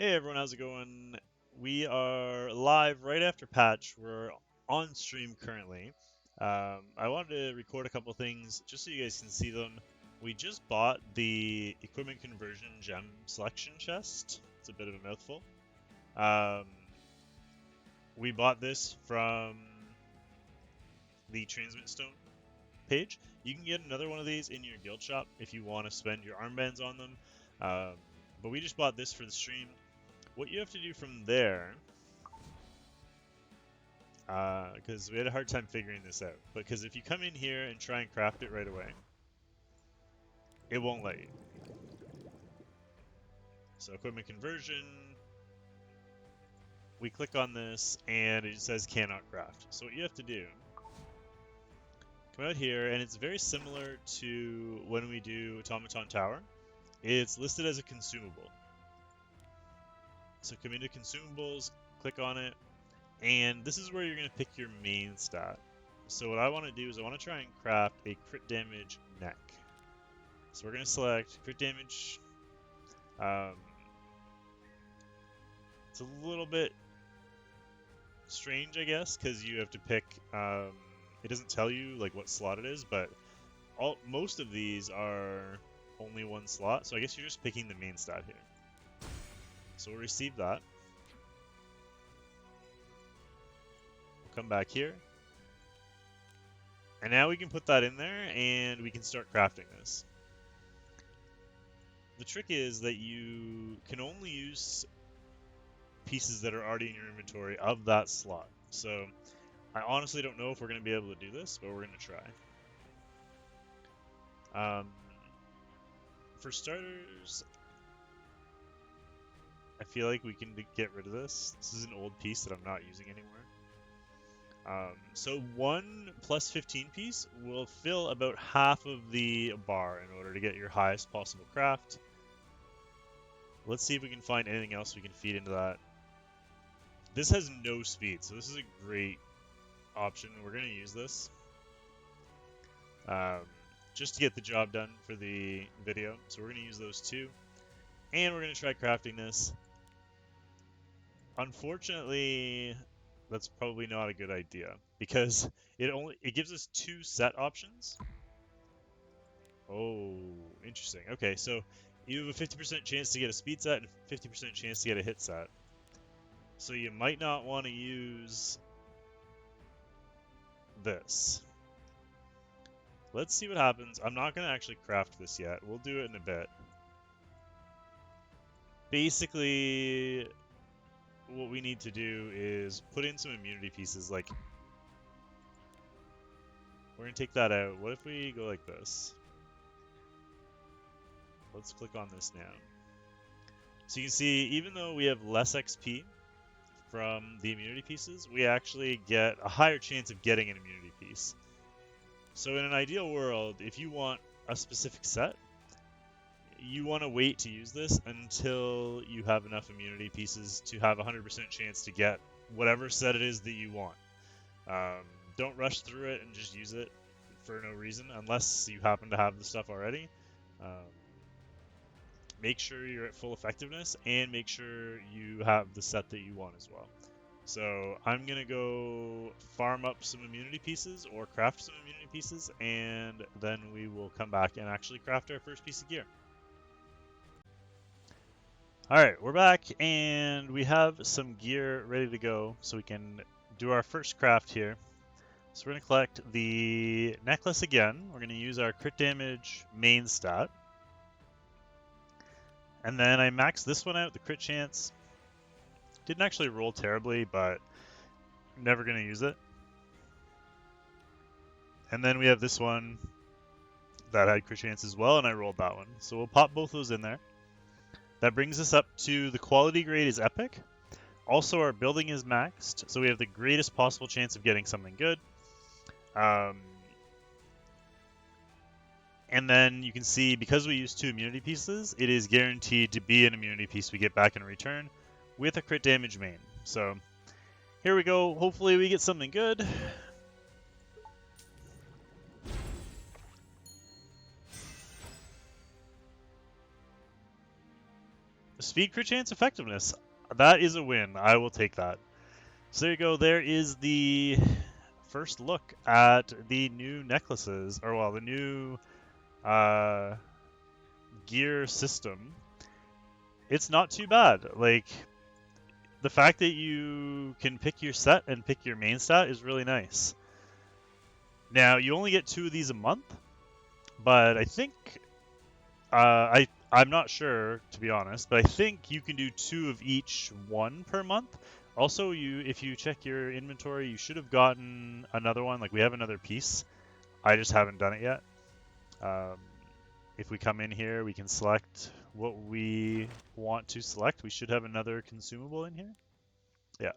Hey everyone, how's it going? We are live right after patch. We're on stream currently. I wanted to record a couple things just so you guys can see them. We just bought the equipment conversion gem selection chest. It's a bit of a mouthful. Um, we bought this from the Transmit Stone page. You can get another one of these in your guild shop if you want to spend your armbands on them. But we just bought this for the stream. What you have to do from there, because we had a hard time figuring this out, because if you come in here and try and craft it right away, it won't let you. So equipment conversion, we click on this and it says cannot craft. So what you have to do, come out here, and it's very similar to when we do Automaton Tower. It's listed as a consumable. So come into consumables, click on it, and this is where you're going to pick your main stat. So what I want to do is I want to try and craft a crit damage neck. So we're going to select crit damage. It's a little bit strange, I guess, because you have to pick. It doesn't tell you like what slot it is, but most of these are only one slot. So I guess you're just picking the main stat here. So we'll receive that. We'll come back here. And now we can put that in there and we can start crafting this. The trick is that you can only use pieces that are already in your inventory of that slot. So I honestly don't know if we're going to be able to do this, but we're going to try. For starters, I feel like we can get rid of this. This is an old piece that I'm not using anymore. So one plus 15 piece will fill about half of the bar in order to get your highest possible craft. Let's see if we can find anything else we can feed into that. This has no speed, so this is a great option. We're going to use this just to get the job done for the video. So we're going to use those two. And we're going to try crafting this. Unfortunately, that's probably not a good idea because it gives us two set options. Oh, interesting. Okay, so you have a 50% chance to get a speed set and a 50% chance to get a hit set. So you might not want to use this. Let's see what happens. I'm not going to actually craft this yet. We'll do it in a bit. Basically, what we need to do is put in some immunity pieces. Like, we're going to take that out. What if we go like this? Let's click on this now. So you can see, even though we have less XP from the immunity pieces, we actually get a higher chance of getting an immunity piece. So in an ideal world, if you want a specific set, you want to wait to use this until you have enough immunity pieces to have a 100% chance to get whatever set it is that you want. Don't rush through it and just use it for no reason unless you happen to have the stuff already. Make sure you're at full effectiveness and make sure you have the set that you want as well. So I'm going to go farm up some immunity pieces or craft some immunity pieces, and then we will come back and actually craft our first piece of gear. Alright, we're back and we have some gear ready to go so we can do our first craft here. So we're going to collect the necklace again. We're going to use our crit damage main stat. And then I maxed this one out, the crit chance. Didn't actually roll terribly, but I'm never going to use it. And then we have this one that had crit chance as well, and I rolled that one. So we'll pop both those in there. That brings us up to the quality grade is epic. Also, our building is maxed, so we have the greatest possible chance of getting something good. And then you can see, because we use 2 immunity pieces, it is guaranteed to be an immunity piece we get back in return with a crit damage main. So here we go. Hopefully we get something good. Speed, crit chance, effectiveness. That is a win. I will take that. So there you go. There is the first look at the new necklaces, or well, the new gear system. It's not too bad. Like, the fact that you can pick your set and pick your main stat is really nice. Now, you only get 2 of these a month, but I think I'm not sure, to be honest, but I think you can do 2 of each one per month. Also, if you check your inventory, you should have gotten another one. Like, we have another piece. I just haven't done it yet. If we come in here, we can select what we want to select. We should have another consumable in here. Yeah.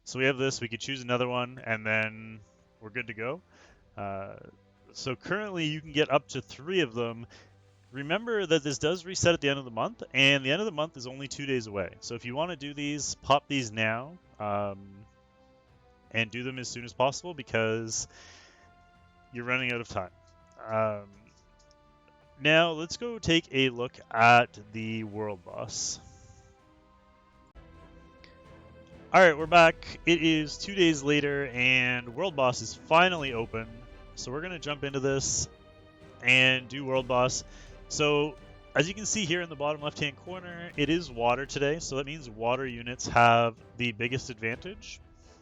So we have this. We could choose another one, and then we're good to go. So currently, you can get up to 3 of them. Remember that this does reset at the end of the month, and the end of the month is only 2 days away. So if you want to do these, pop these now, and do them as soon as possible because you're running out of time. Now let's go take a look at the world boss. Alright, we're back. It is 2 days later, and world boss is finally open. So we're going to jump into this and do world boss. So, as you can see here in the bottom left-hand corner, it is water today, so that means water units have the biggest advantage.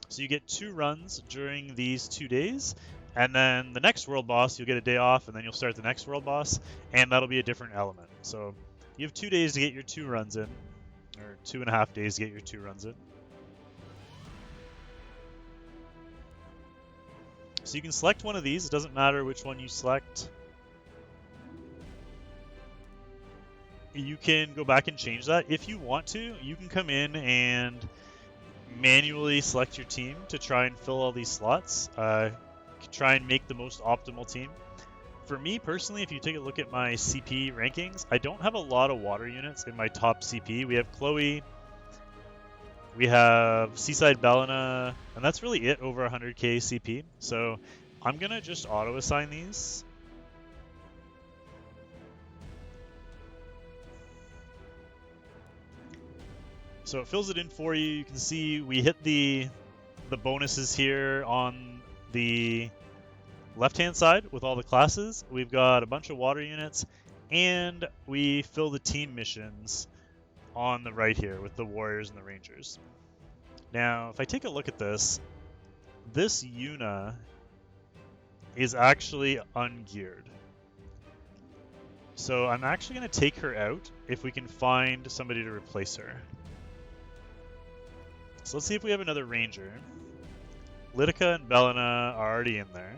So you get 2 runs during these 2 days, and then the next world boss, you'll get a day off, and then you'll start the next world boss, and that'll be a different element. So you have 2 days to get your 2 runs in, or 2.5 days to get your 2 runs in. So you can select one of these, it doesn't matter which one you select. You can go back and change that. If you want to, you can come in and manually select your team to try and fill all these slots. Try and make the most optimal team. For me personally, if you take a look at my CP rankings, I don't have a lot of water units in my top CP. We have Chloe, we have Seaside Bellina, and that's really it over 100k CP. So I'm going to just auto-assign these. So it fills it in for you. You can see we hit the bonuses here on the left-hand side with all the classes. We've got a bunch of water units, and we fill the team missions on the right here with the warriors and the rangers. Now, if I take a look at this Yuna is actually ungeared. So I'm actually going to take her out if we can find somebody to replace her. So let's see if we have another ranger. Lidica and Bellina are already in there.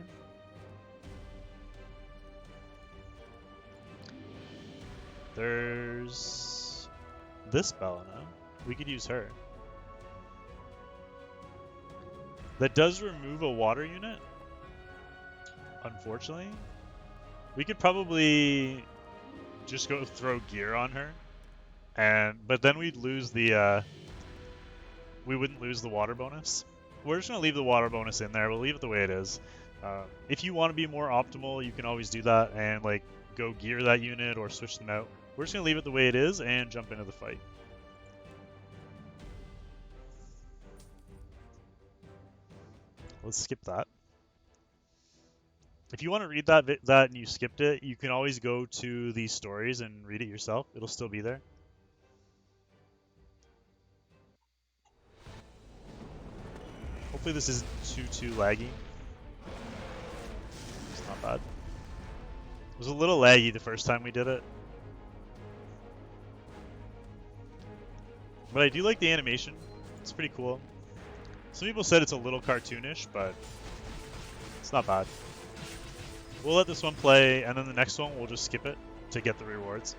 There's this Bellina. We could use her. That does remove a water unit, unfortunately. We could probably just go throw gear on her, but then we'd lose the we wouldn't lose the water bonus. We're just gonna leave the water bonus in there. We'll leave it the way it is. If you want to be more optimal, you can always do that and like go gear that unit or switch them out. We're just gonna leave it the way it is and jump into the fight. Let's skip that. If you want to read that and you skipped it, you can always go to these stories and read it yourself. It'll still be there. Hopefully this isn't too laggy. It's not bad. It was a little laggy the first time we did it. But I do like the animation. It's pretty cool. Some people said it's a little cartoonish, but it's not bad. We'll let this one play, and then the next one we'll just skip it to get the rewards.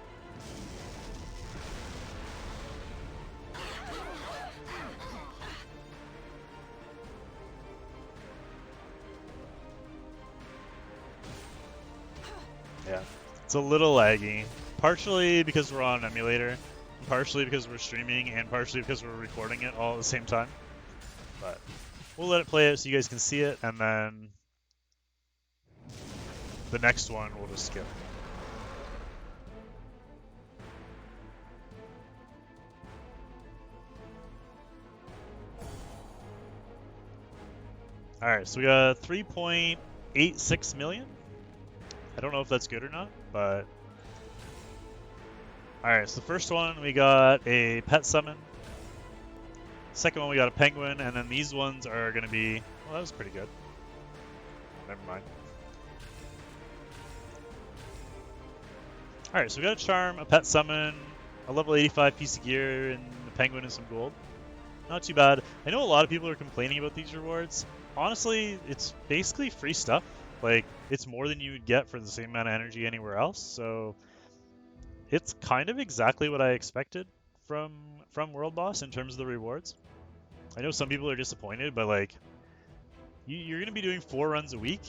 Yeah, it's a little laggy. Partially because we're on an emulator, partially because we're streaming, and partially because we're recording it all at the same time. But we'll let it play it so you guys can see it, and then the next one we'll just skip. Alright, so we got 3.86 million. I don't know if that's good or not, but... Alright, so the first one we got a pet summon. Second one we got a penguin, and then these ones are going to be... Well, that was pretty good. Never mind. Alright, so we got a charm, a pet summon, a level 85 piece of gear, and the penguin and some gold. Not too bad. I know a lot of people are complaining about these rewards. Honestly, it's basically free stuff. Like, it's more than you would get for the same amount of energy anywhere else, so it's kind of exactly what I expected from World Boss in terms of the rewards. I know some people are disappointed, but like, you're going to be doing 4 runs a week.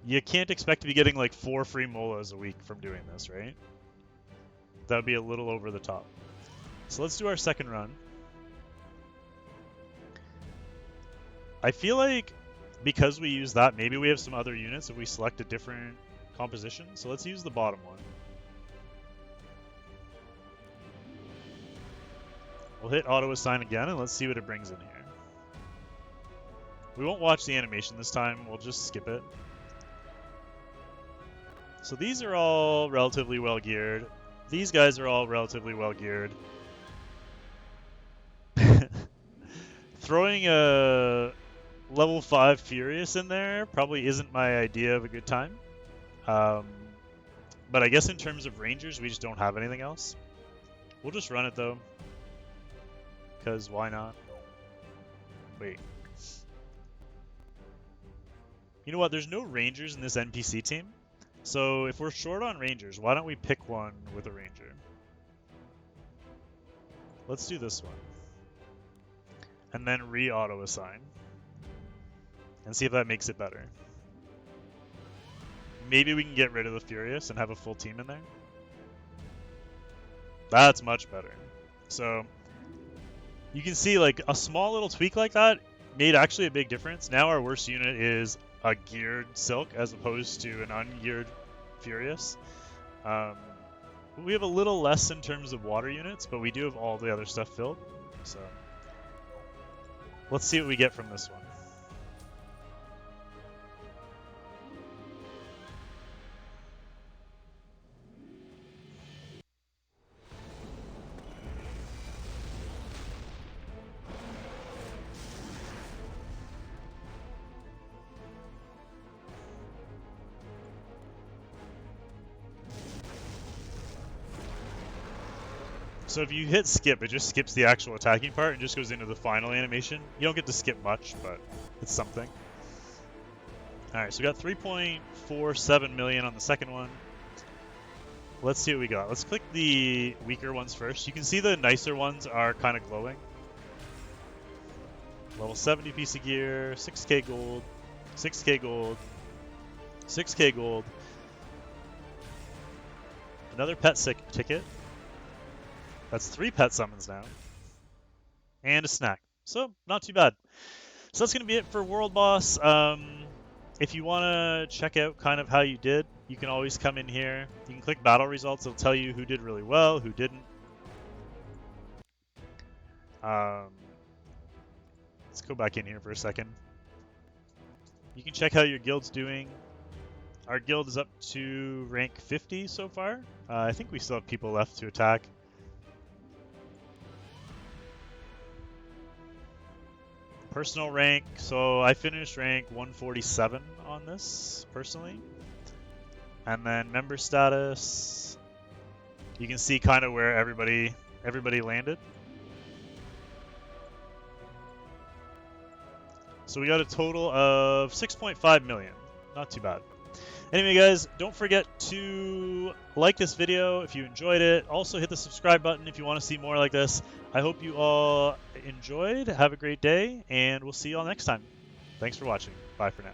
You can't expect to be getting like 4 free molas a week from doing this, right? That would be a little over the top. So let's do our second run. I feel like because we use that, maybe we have some other units if we select a different composition. So let's use the bottom one. We'll hit auto assign again and let's see what it brings in here. We won't watch the animation this time, we'll just skip it. So these are all relatively well geared. These guys are all relatively well geared. Throwing a level 5 Furious in there probably isn't my idea of a good time. But I guess in terms of Rangers, we just don't have anything else. We'll just run it though. Because why not? Wait. You know what? There's no Rangers in this NPC team. So if we're short on Rangers, why don't we pick one with a Ranger? Let's do this one. And then re-auto assign. And see if that makes it better. Maybe we can get rid of the Furious and have a full team in there. That's much better. So you can see like a small little tweak like that made actually a big difference. Now our worst unit is a geared Silk as opposed to an ungeared Furious. We have a little less in terms of water units, but we do have all the other stuff filled. So let's see what we get from this one. So if you hit skip, it just skips the actual attacking part and just goes into the final animation. You don't get to skip much, but it's something. Alright, so we got 3.47 million on the second one. Let's see what we got. Let's click the weaker ones first. You can see the nicer ones are kind of glowing. Level 70 piece of gear, 6k gold, 6k gold, 6k gold. Another pet ticket. That's 3 pet summons now. And a snack. So, not too bad. So that's going to be it for World Boss. If you want to check out kind of how you did, you can always come in here. You can click battle results. It'll tell you who did really well, who didn't. Let's go back in here for a second. You can check how your guild's doing. Our guild is up to rank 50 so far. I think we still have people left to attack. Personal rank, so I finished rank 147 on this, personally. And then member status, you can see kind of where everybody landed. So we got a total of 6.5 million, not too bad. Anyway guys, don't forget to like this video if you enjoyed it. Also hit the subscribe button if you want to see more like this. I hope you all enjoyed. Have a great day, and we'll see you all next time. Thanks for watching. Bye for now.